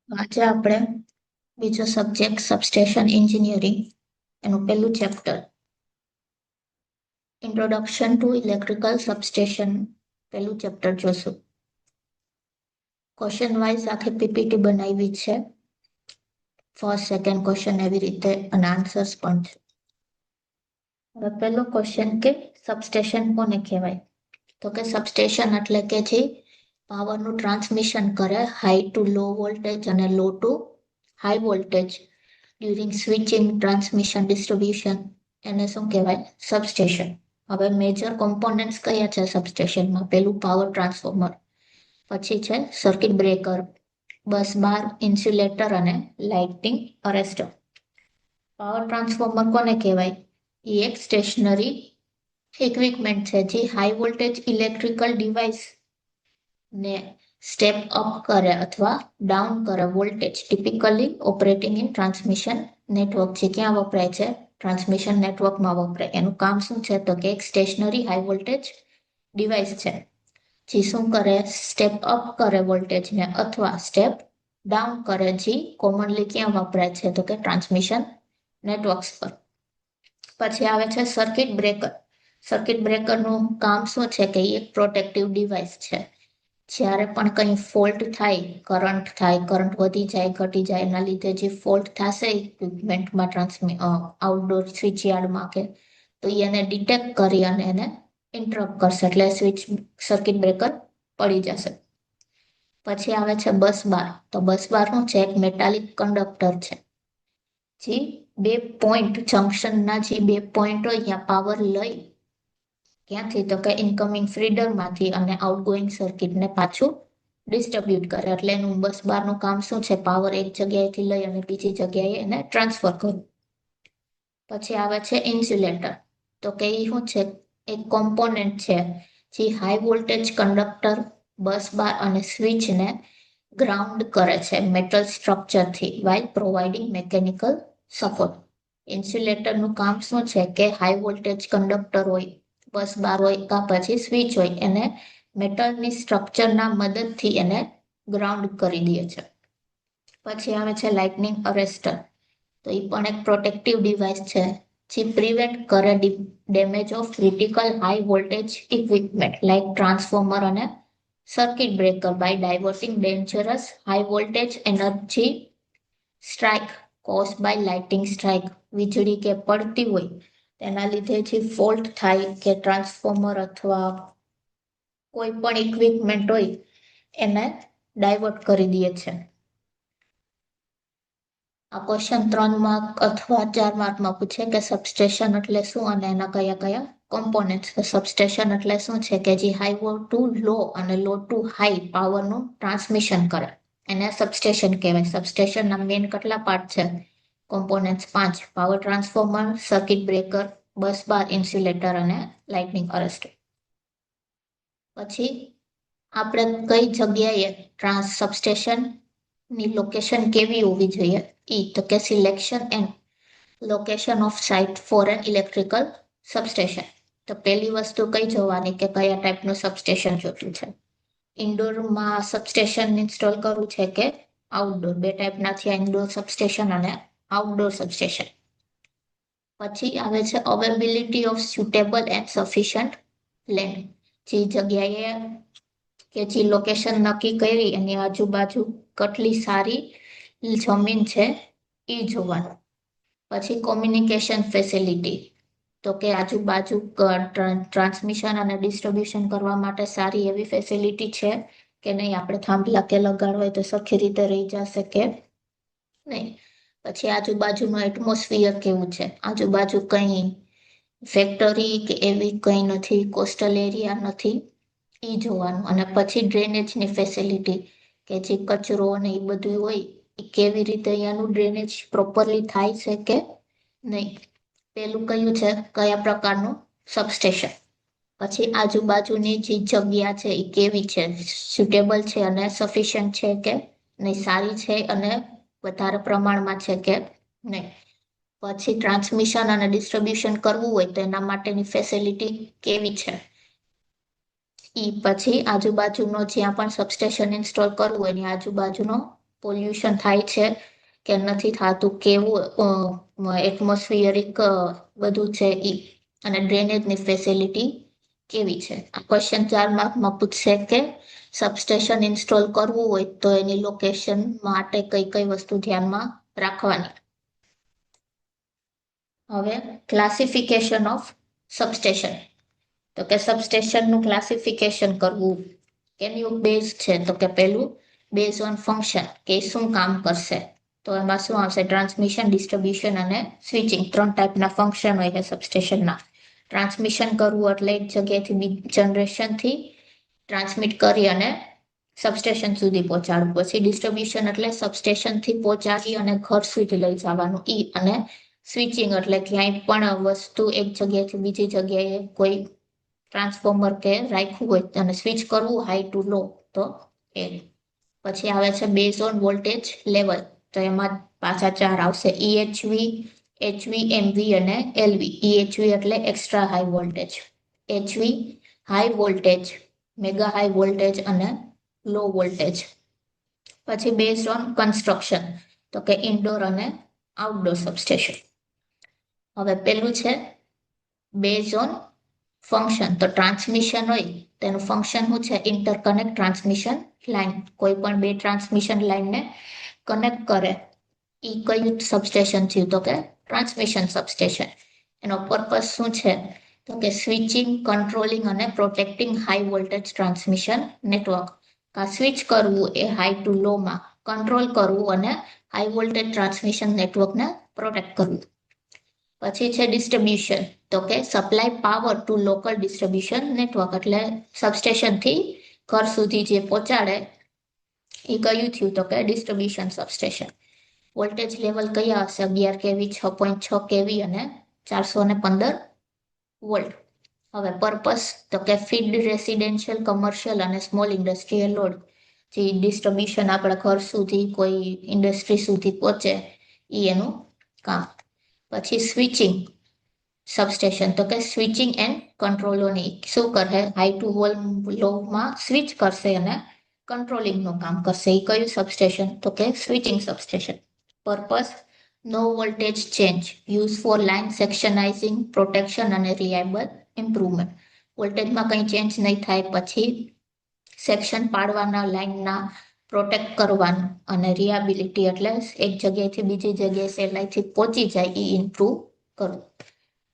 આજે આપણે બીજો સબ્જેક્ટ સબસ્ટેશન એન્જિનિયરિંગ એનું પહેલું chapter introduction to electrical substation પહેલું ચેપ્ટર જોશું. ક્વેશ્ચન વાઇઝ આખી પીપીટી બનાવી છે. ફર્સ્ટ સેકન્ડ ક્વેશ્ચન એવી રીતે અને આન્સર્સ પણ છે. હવે પહેલો ક્વેશ્ચન કે સબસ્ટેશન કોને કહેવાય? તો કે સબસ્ટેશન એટલે કે જે પાવરનું ટ્રાન્સમિશન કરે હાઈ ટુ લો વોલ્ટેજ અને low to high voltage during switching transmission distribution એને શું કહેવાય? સબસ્ટેશન. હવે મેજર કોમ્પોનન્ટ્સ કયા છે સબસ્ટેશનમાં? પેલું પાવર ટ્રાન્સફોર્મર, પછી છે circuit breaker, bus bar, insulator અને લાઇટિંગ અરેસ્ટર. પાવર ટ્રાન્સફોર્મર કોને કહેવાય? એ એક સ્ટેશનરી ઇક્વિપમેન્ટ છે જે હાઈ વોલ્ટેજ ઇલેક્ટ્રિકલ ડિવાઇસ ને સ્ટેપ અપ કરે અથવા ડાઉન કરે voltage, typically operating in transmission network. છે ક્યાં વપરાય છે? ટ્રાન્સમિશન નેટવર્કમાં વપરાય. એનું કામ શું છે? તો કે એક સ્ટેશનરી હાઈ વોલ્ટેજ ડિવાઇસ છે જે શું કરે? સ્ટેપ અપ કરે વોલ્ટેજને અથવા સ્ટેપ ડાઉન કરે. જે કોમનલી ક્યાં વપરાય છે? તો કે ટ્રાન્સમિશન નેટવર્ક્સ પર. પછી આવે છે સર્કિટ બ્રેકર. સર્કિટ બ્રેકરનું કામ શું છે? કે એક પ્રોટેક્ટિવ ડિવાઇસ છે. જ્યારે પણ કંઈ ફોલ્ટ થાય, કરંટ વધી જાય, ઘટી જાય, એના લીધે જે ફોલ્ટ થશે ઇક્વિપમેન્ટમાં આઉટડોર સ્વિચયાર્ડમાં કે તો એને ડિટેક્ટ કરી અને એને ઇન્ટરપ્ટ કરશે એટલે સર્કિટ બ્રેકર પડી જશે. પછી આવે છે બસ બાર. તો બસ બાર શું છે? એક મેટાલિક કંડક્ટર છે જે બે પોઈન્ટ જંક્શનના જે બે પોઈન્ટ હોય ત્યાં પાવર લઈ ક્યાંથી? તો કે ઇનકમિંગ ફીડરમાંથી અને આઉટગોઈંગ સર્કિટને પાછું ડિસ્ટ્રીબ્યુટ કરે. એટલે એનું બસ બારનું કામ શું છે? પાવર એક જગ્યાએથી લઈ અને બીજી જગ્યાએ એને ટ્રાન્સફર કરવું. પછી આવે છે ઇન્સ્યુલેટર. તો કે એ શું છે? એક કોમ્પોનેન્ટ છે જે high voltage conductor, bus bar અને સ્વિચને ગ્રાઉન્ડ કરે છે મેટલ સ્ટ્રક્ચરથી વાઇલ પ્રોવાઇડિંગ મિકેનિકલ સપોર્ટ. ઇન્સ્યુલેટરનું કામ શું છે? કે હાઈ વોલ્ટેજ કંડક્ટર હોય, બસ બાર હોય કાં પછી સ્વિચ હોય એને મેટલની સ્ટ્રક્ચરના મદદથી એને ગ્રાઉન્ડ કરી દે છે. પછી આવે છે લાઇટનિંગ અરેસ્ટર. તો એ પણ એક પ્રોટેક્ટિવ ડિવાઇસ છે જે પ્રિવેન્ટ કરે damage of critical high voltage equipment like transformer અને circuit breaker by diverting dangerous high voltage energy strike cause by lighting strike. વીજળી કે પડતી હોય તેના લીધે જે ફોલ્ટ થાય કે ટ્રાન્સફોર્મર અથવા કોઈ પણ ઇક્વિપમેન્ટ હોય એને ડાયવર્ટ કરી દે છે. આ ક્વેશ્ચન 3 માર્ક અથવા 4 માર્કમાં પૂછે કે સબસ્ટેશન એટલે શું અને એના કયા કયા કોમ્પોનેન્ટ્સ. સબસ્ટેશન એટલે શું છે? કે જે હાઈ ટુ લો અને લો ટુ હાઈ પાવરનું ટ્રાન્સમિશન કરે એને સબસ્ટેશન કહેવાય. સબસ્ટેશનના મેઇન કેટલા પાર્ટ છે? Components 5: power transformer, circuit breaker, bus bar, insulator અને લાઇટનિંગ અરેસ્ટર. પછી આપણે કઈ જગ્યાએ સબસ્ટેશનની લોકેશન કેવી હોવી જોઈએ? તો કે selection and location of site for an electrical substation. તો પહેલી વસ્તુ કઈ જોવાની કે કયા ટાઈપનું સબસ્ટેશન જોતું છે? ઇન્ડોરમાં સબસ્ટેશન ઇન્સ્ટોલ કરવું છે કે આઉટડોર? બે ટાઈપના છે, ઇન્ડોર સબસ્ટેશન અને આઉટડોર સબસ્ટેશન. પછી આવે છે availability of suitable and sufficient land. જે જગ્યાએ કે જે લોકેશન નક્કી કરી એની આજુબાજુ કેટલી સારી જમીન છે એ જોવાનું. પછી કોમ્યુનિકેશન ફેસિલિટી. તો કે આજુબાજુ ટ્રાન્સમિશન અને ડિસ્ટ્રીબ્યુશન કરવા માટે સારી એવી ફેસિલિટી છે કે નહીં? આપણે થાંભલા કે લગાડવા હોય તો સરખી રીતે રહી જશે કે નહીં? પછી આજુબાજુનું એટમોસ્ફિયર કેવું છે? આજુબાજુ કંઈ ફેક્ટરી કે એવી કંઈ નથી, કોસ્ટલ એરિયા નથી, એ જોવાનું. અને પછી ડ્રેનેજની ફેસિલિટી કે જે કચરો ને એ બધું હોય એ કેવી રીતે અહીંયાનું ડ્રેનેજ પ્રોપરલી થાય છે કે નહીં? પેલું કયું છે? કયા પ્રકારનું સબસ્ટેશન. પછી આજુબાજુની જે જગ્યા છે એ કેવી છે? સુટેબલ છે અને સફિશિયન્ટ છે કે નહીં? સારી છે અને વધારે પ્રમાણમાં છે કે નહીં? પછી ટ્રાન્સમિશન અને ડિસ્ટ્રીબ્યુશન કરવું હોય તો એના માટેની ફેસિલિટી કેવી છે? પછી આજુબાજુનો જ્યાં પણ સબસ્ટેશન ઇન્સ્ટોલ કરવું હોય એની આજુબાજુનો પોલ્યુશન થાય છે કે નથી થતું, કેવું એટમોસ્ફિયરિક બધું છે ઈ, અને ડ્રેનેજની ફેસિલિટી કેવી છે. આ ક્વેશ્ચન 4 માર્કમાં પૂછશે કે સબસ્ટેશન ઇન્સ્ટોલ કરવું હોય તો એની લોકેશન માટે કઈ કઈ વસ્તુ ધ્યાનમાં રાખવાની. હવે ક્લાસિફિકેશન ઓફ સબસ્ટેશન, તો કે સબસ્ટેશનનું ક્લાસિફિકેશન કરવું એનું બેઝ છે. તો કે પહેલું બેઝ ઓન ફંક્શન, કે શું કામ કરશે. તો એમાં શું આવશે? ટ્રાન્સમિશન, ડિસ્ટ્રીબ્યુશન અને સ્વિચિંગ, 3 ટાઈપના ફંક્શન હોય છે સબસ્ટેશનના. ટ્રાન્સમિશન કરવું એટલે એક જગ્યાએથી બીજી જનરેશનથી ટ્રાન્સમિટ કરી અને સબસ્ટેશન સુધી પહોંચાડવું. પછી ડિસ્ટ્રીબ્યુશન એટલે સબસ્ટેશનથી પહોંચાડી અને ઘર સુધી લઈ જવાનું ઈ. અને સ્વિચિંગ એટલે ક્યાંય પણ વસ્તુ એક જગ્યાએથી બીજી જગ્યાએ કોઈ ટ્રાન્સફોર્મર કે રાખ્યું હોય અને સ્વિચ કરવું હાઈ ટુ લો, તો એ. પછી આવે છે બેઝ ઓન વોલ્ટેજ લેવલ, તો એમાં પાછા 4 આવશે: EHV, HV, MV અને LV. EHV એટલે extra high voltage, HV high voltage, mega high voltage અને લો વોલ્ટેજ. પછી બેઝડ ઓન કન્સ્ટ્રક્શન, તો કે ઇન્ડોર અને આઉટડોર સબસ્ટેશન. હવે પેલું છે બેઝ ઓન ફંક્શન, તો ટ્રાન્સમિશન હોય તેનું ફંક્શન શું છે? ઇન્ટરકનેક્ટ ટ્રાન્સમિશન લાઇન, કોઈ પણ બે ટ્રાન્સમિશન લાઇનને કનેક્ટ કરે ઈ કયું સબસ્ટેશન થયું? તો કે ટ્રાન્સમિશન સબસ્ટેશન. એનો પર્પસ શું છે? તો કે સ્વિચિંગ, કંટ્રોલિંગ અને protecting high voltage transmission network. Switch કરવું એ હાઈ ટુ લોમાં, કંટ્રોલ કરવું અને હાઈ વોલ્ટેજ ટ્રાન્સમિશન નેટવર્કને પ્રોટેક્ટ કરવું. પછી છે ડિસ્ટ્રીબ્યુશન, તો કે supply power to local distribution network, એટલે સબસ્ટેશનથી ઘર સુધી જે પહોંચાડે એ કયું થયું? તો કે ડિસ્ટ્રીબ્યુશન સબસ્ટેશન. વોલ્ટેજ લેવલ કયા હશે? 11 કેવી, 6.6 કેવી અને 415 વોલ્ટ. હવે પર્પસ, તો કે ફીડ રેસિડેન્શિયલ, કમર્શિયલ અને સ્મોલ ઇન્ડસ્ટ્રીયલ લોડ, જે ડિસ્ટ્રીબ્યુશન આપણા ઘર સુધી, કોઈ ઇન્ડસ્ટ્રી સુધી પહોંચે એ એનું કામ. પછી સ્વિચિંગ સબસ્ટેશન, તો કે સ્વિચિંગ એન્ડ કંટ્રોલોની શું કરે? હાઈ ટુ લોમાં સ્વિચ કરશે અને કંટ્રોલિંગનું કામ કરશે. એ કયું સબસ્ટેશન? તો કે switching substation. Purpose, no voltage change, use for line sectionalizing, protection અને રિલાયબલ ઇમ્પ્રુવમેન્ટ. વોલ્ટેજમાં કંઈ ચેન્જ નહીં થાય, પછી સેક્શન પાડવાના, લાઇનના પ્રોટેક્ટ કરવાનું અને રિયાબિલિટી એટલે એક જગ્યાએથી બીજી જગ્યાએ સહેલાઈથી પહોંચી જાય એ ઇમ્પ્રૂવ કરવું.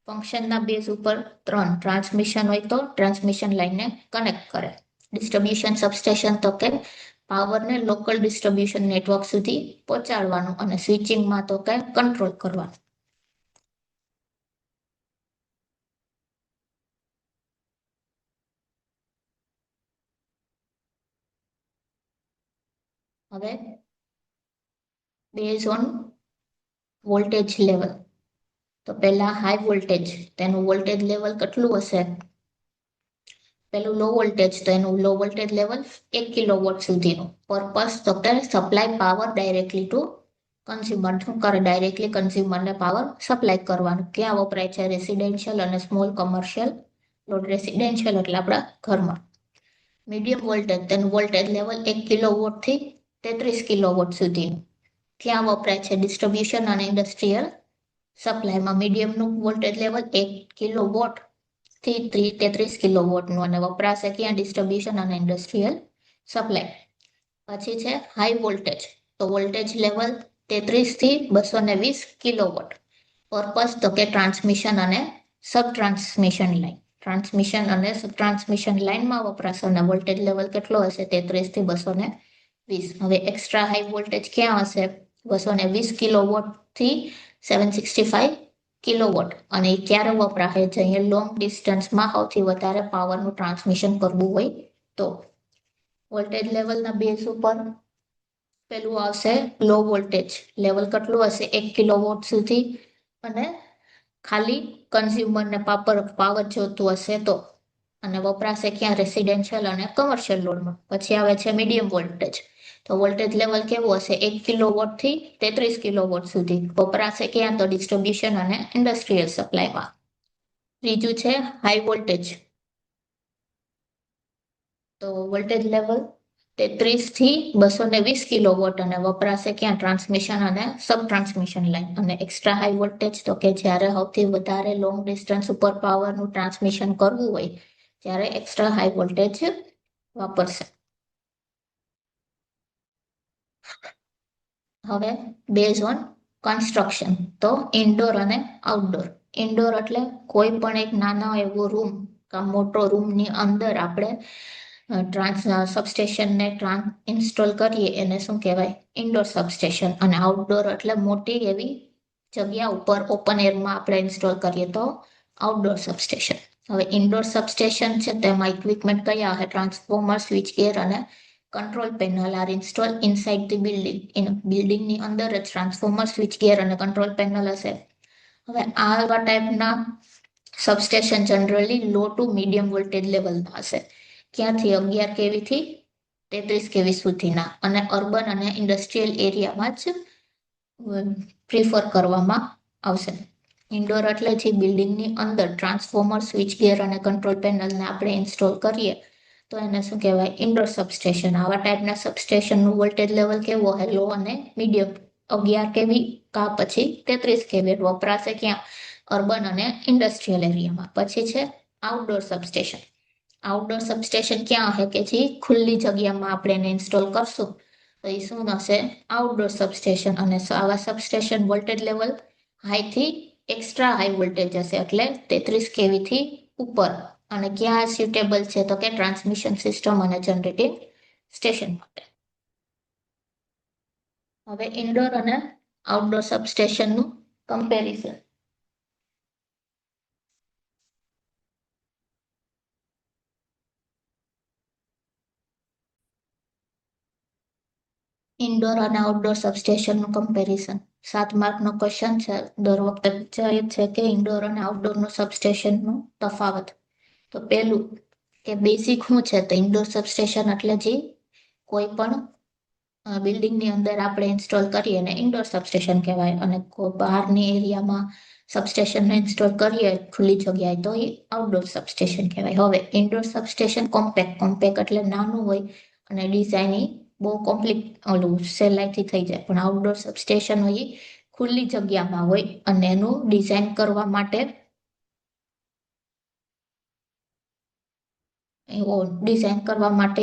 ફંક્શનના બેઝ ઉપર 3: ટ્રાન્સમિશન હોય તો ટ્રાન્સમિશન લાઇનને કનેક્ટ કરે, ડિસ્ટ્રીબ્યુશન સબસ્ટેશન તો કે પાવરને લોકલ ડિસ્ટ્રીબ્યુશન નેટવર્ક સુધી પહોંચાડવાનું, અને સ્વિચિંગમાં તો કે કંટ્રોલ કરવાનું. હવે બેઝ ઓન વોલ્ટેજ લેવલ, તો પહેલા હાઈ વોલ્ટેજ, તેનું વોલ્ટેજ લેવલ કેટલું હશે? પેલું લો વોલ્ટેજ, તો એનું લો વોલ્ટેજ લેવલ 1 કિલોવોટ સુધીનું. પર્પસ, તો કે supply power directly to consumer. શું કરે? ડાયરેક્ટલી કન્ઝ્યુમરને પાવર સપ્લાય કરવાનું. ક્યાં વપરાય છે? રેસિડેન્શિયલ અને સ્મોલ કોમર્શિયલ લોડ. રેસિડેન્શિયલ એટલે આપણા ઘરમાં. મીડિયમ વોલ્ટેજ, તેનું વોલ્ટેજ લેવલ 1 કિલોવોટથી 33 કિલોવોટ સુધીનું. ક્યાં વપરાય છે? ડિસ્ટ્રીબ્યુશન અને ઇન્ડસ્ટ્રીયલ સપ્લાયમાં. મીડિયમનું વોલ્ટેજ લેવલ 1 કિલોવોટ થી 33 કિલોવોટનું, અને વપરાશે ક્યાં? ડિસ્ટ્રીબ્યુશન અને ઇન્ડસ્ટ્રીયલ સપ્લાય. પછી છે હાઈ વોલ્ટેજ, તો વોલ્ટેજ લેવલ 33 થી 220 કિલોવોટ. પર્પસ, તો કે ટ્રાન્સમિશન અને સબ ટ્રાન્સમિશન લાઇન. ટ્રાન્સમિશન અને સબ ટ્રાન્સમિશન લાઇનમાં વપરાશે, અને વોલ્ટેજ લેવલ કેટલો હશે? 33 થી 220. હવે એક્સ્ટ્રા હાઈ વોલ્ટેજ ક્યાં હશે? 220 કિલોવોટ થી 765 કિલોવોટ. અને એ ક્યારે વપરાશે? જઈએ લોંગ ડિસ્ટન્સમાં સૌથી વધારે પાવરનું ટ્રાન્સમિશન કરવું હોય તો. વોલ્ટેજ લેવલના બેઝ ઉપર પેલું આવશે લો વોલ્ટેજ લેવલ, કેટલું હશે? 1 કિલોવોટ સુધી, અને ખાલી કન્ઝ્યુમરને પાવર જોતું હશે તો, અને વપરાશે ક્યાં? રેસિડેન્શિયલ અને કમર્શિયલ લોડમાં. પછી આવે છે મીડિયમ વોલ્ટેજ, તો વોલ્ટેજ લેવલ કેવું હશે? 1 કિલોવોટ થી 33 કિલોવોટ સુધી. વપરાશે ક્યાં? તો ડિસ્ટ્રીબ્યુશન અને ઇન્ડસ્ટ્રીયલ સપ્લાયમાં. ત્રીજું છે હાઈ વોલ્ટેજ, તો વોલ્ટેજ લેવલ 33 થી 220 કિલોવોટ અને વપરાશે ક્યાં ટ્રાન્સમિશન અને સબ ટ્રાન્સમિશન લાઇન. અને એક્સ્ટ્રા હાઈ વોલ્ટેજ તો કે જ્યારે સૌથી વધારે લોંગ ડિસ્ટન્સ ઉપર પાવરનું ટ્રાન્સમિશન કરવું હોય ત્યારે એક્સ્ટ્રા હાઈ વોલ્ટેજ વાપરશે. હવે બેઝ ઓન કન્સ્ટ્રક્શન તો ઇન્ડોર અને આઉટડોર. ઇન્ડોર એટલે કોઈ પણ એક નાનો એવો રૂમ કે મોટો રૂમની અંદર આપણે સબસ્ટેશનને ઇન્સ્ટોલ કરીએ એને શું કહેવાય? Indoor substation. અને આઉટડોર એટલે મોટી એવી જગ્યા ઉપર ઓપન એરમાં આપણે ઇન્સ્ટોલ કરીએ તો આઉટડોર સબસ્ટેશન. હવે ઇન્ડોર સબસ્ટેશન છે તેમાં ઇક્વિપમેન્ટ કયા હશે? ટ્રાન્સફોર્મર, સ્વિચ ગેર અને control panel are install inside the building. બિલ્ડિંગની અંદર જ ટ્રાન્સફોર્મર, સ્વિચ ગેર અને કંટ્રોલ પેનલ હશે. હવે આવા ટાઈપના substation generally low to medium voltage લેવલના હશે. ક્યાંથી? 11 kV થી 33 kV સુધીના. અને અર્બન અને ઇન્ડસ્ટ્રીયલ એરિયામાં જ પ્રિફર કરવામાં આવશે. ઇન્ડોર એટલે જે બિલ્ડિંગની અંદર ટ્રાન્સફોર્મર, સ્વિચ ગેર અને કંટ્રોલ પેનલને આપણે ઇન્સ્ટોલ કરીએ તો એને શું કહેવાય? Indoor substation. આવા ટાઈપના સબસ્ટેશનનું વોલ્ટેજ લેવલ કેવો હોય? લો અને મીડિયમ. 11 kV કા પછી 33 kV વપરાશે ક્યાં? અર્બન અને ઇન્ડસ્ટ્રીયલ એરિયામાં. પછી છે આઉટડોર સબસ્ટેશન. આઉટડોર સબસ્ટેશન ક્યાં હશે? કે જે ખુલ્લી જગ્યામાં આપણે એને ઇન્સ્ટોલ કરશું તો એ શું હશે? Outdoor substation. અને આવા સબસ્ટેશન વોલ્ટેજ લેવલ હાઈથી એક્સ્ટ્રા હાઈ વોલ્ટેજ હશે એટલે 33 kV થી ઉપર. અને ક્યાં સ્યુટેબલ છે? તો કે ટ્રાન્સમિશન સિસ્ટમ અને જનરેટિંગ સ્ટેશન માટે. હવે ઇન્ડોર અને આઉટડોર સબસ્ટેશનનું કમ્પેરિઝન. ઇન્ડોર અને આઉટડોર સબસ્ટેશનનું કમ્પેરિઝન. 7 માર્કનો ક્વેશ્ચન છે. દર વખતે પૂછાય છે કે ઇન્ડોર અને આઉટડોરનું સબસ્ટેશનનું તફાવત. તો પહેલું કે બેઝિક શું છે? તો ઇન્ડોર સબસ્ટેશન એટલે જે કોઈ પણ બિલ્ડિંગની અંદર આપણે ઇન્સ્ટોલ કરીએ અને ઇન્ડોર સબસ્ટેશન કહેવાય. અને બહારની એરિયામાં સબસ્ટેશનને ઇન્સ્ટોલ કરીએ ખુલ્લી જગ્યાએ તો એ આઉટડોર સબસ્ટેશન કહેવાય. હવે ઇન્ડોર સબસ્ટેશન કોમ્પેક્ટ એટલે નાનું હોય અને ડિઝાઇન બહુ ઓલું સહેલાઈથી થઈ જાય. પણ આઉટડોર સબસ્ટેશન હોય ખુલ્લી જગ્યામાં હોય અને એનું ડિઝાઇન કરવા માટે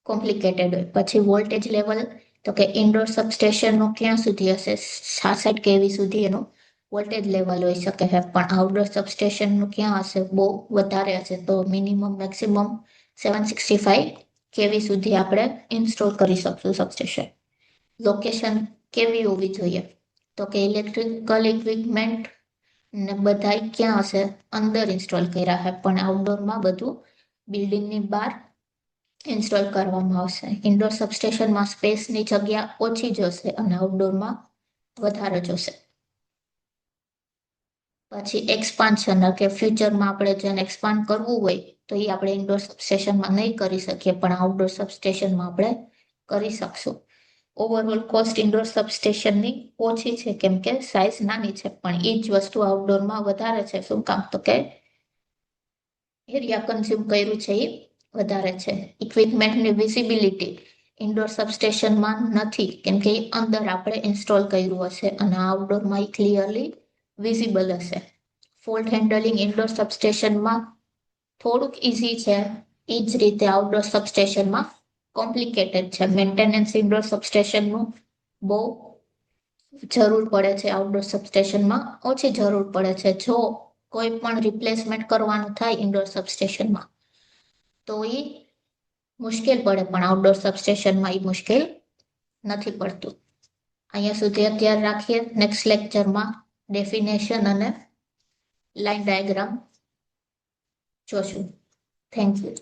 કોમ્પ્લિકેટેડ હોય. પછી વોલ્ટેજ લેવલ તો કે ઇન્ડોર સબસ્ટેશનનું ક્યાં સુધી હશે? 66 kV સુધી એનું વોલ્ટેજ લેવલ હોઈ શકે છે. પણ આઉટડોર સબસ્ટેશનનું ક્યાં હશે? બહુ વધારે હશે. તો મિનિમમ મેક્સિમમ 765 kV સુધી આપણે ઇન્સ્ટોલ કરી શકશું સબસ્ટેશન. લોકેશન કેવી હોવી જોઈએ? તો કે ઇલેક્ટ્રિકલ ઇક્વિપમેન્ટ ને બધા ક્યાં હશે? અંદર ઇન્સ્ટોલ કર્યા છે. પણ આઉટડોરમાં બધું બિલ્ડિંગની બહાર ઇન્સ્ટોલ કરવામાં આવશે. ઇન્ડોર સબસ્ટેશનમાં સ્પેસની જગ્યા ઓછી જોશે અને આઉટડોરમાં વધારે જોશે. પછી એક્સપાન્શન કે ફ્યુચરમાં આપણે જેને એક્સપાન્ડ કરવું હોય તો એ આપણે ઇન્ડોર સબસ્ટેશનમાં નહીં કરી શકીએ પણ આઉટડોર સબસ્ટેશનમાં આપણે કરી શકશું. ઓવરઓલ કોસ્ટ ઇન્ડોર સબસ્ટેશનની ઓછી છે કેમ કે સાઇઝ નાની છે. પણ એ જ વસ્તુ આઉટડોરમાં વધારે છે. શું કામ? તો કે એરિયા કન્ઝ્યુમ કર્યું છે એ વધારે છે. ઇક્વિપમેન્ટની વિઝિબિલિટી ઇન્ડોર સબસ્ટેશનમાં નથી કેમ કે એ અંદર આપણે ઇન્સ્ટોલ કર્યું હશે અને આઉટડોરમાં એ ક્લિયરલી વિઝિબલ હશે. ફોલ્ટ હેન્ડલિંગ ઇન્ડોર સબસ્ટેશનમાં થોડુંક ઇઝી છે. એ જ રીતે આઉટડોર સબસ્ટેશનમાં કોમ્પ્લિકેટેડ છે. મેન્ટેનન્સ ઇન્ડોર સબસ્ટેશનનું બહુ જરૂર પડે છે. આઉટડોર સબસ્ટેશનમાં ઓછી જરૂર પડે છે. જો કોઈ પણ રિપ્લેસમેન્ટ કરવાનું થાય ઇન્ડોર સબસ્ટેશનમાં તો એ મુશ્કેલ પડે પણ આઉટડોર સબસ્ટેશનમાં એ મુશ્કેલ નથી પડતું. અહીંયા સુધી અત્યારે રાખીએ. નેક્સ્ટ લેક્ચરમાં ડેફિનેશન અને લાઈન ડાયાગ્રામ જોશું. Thank you.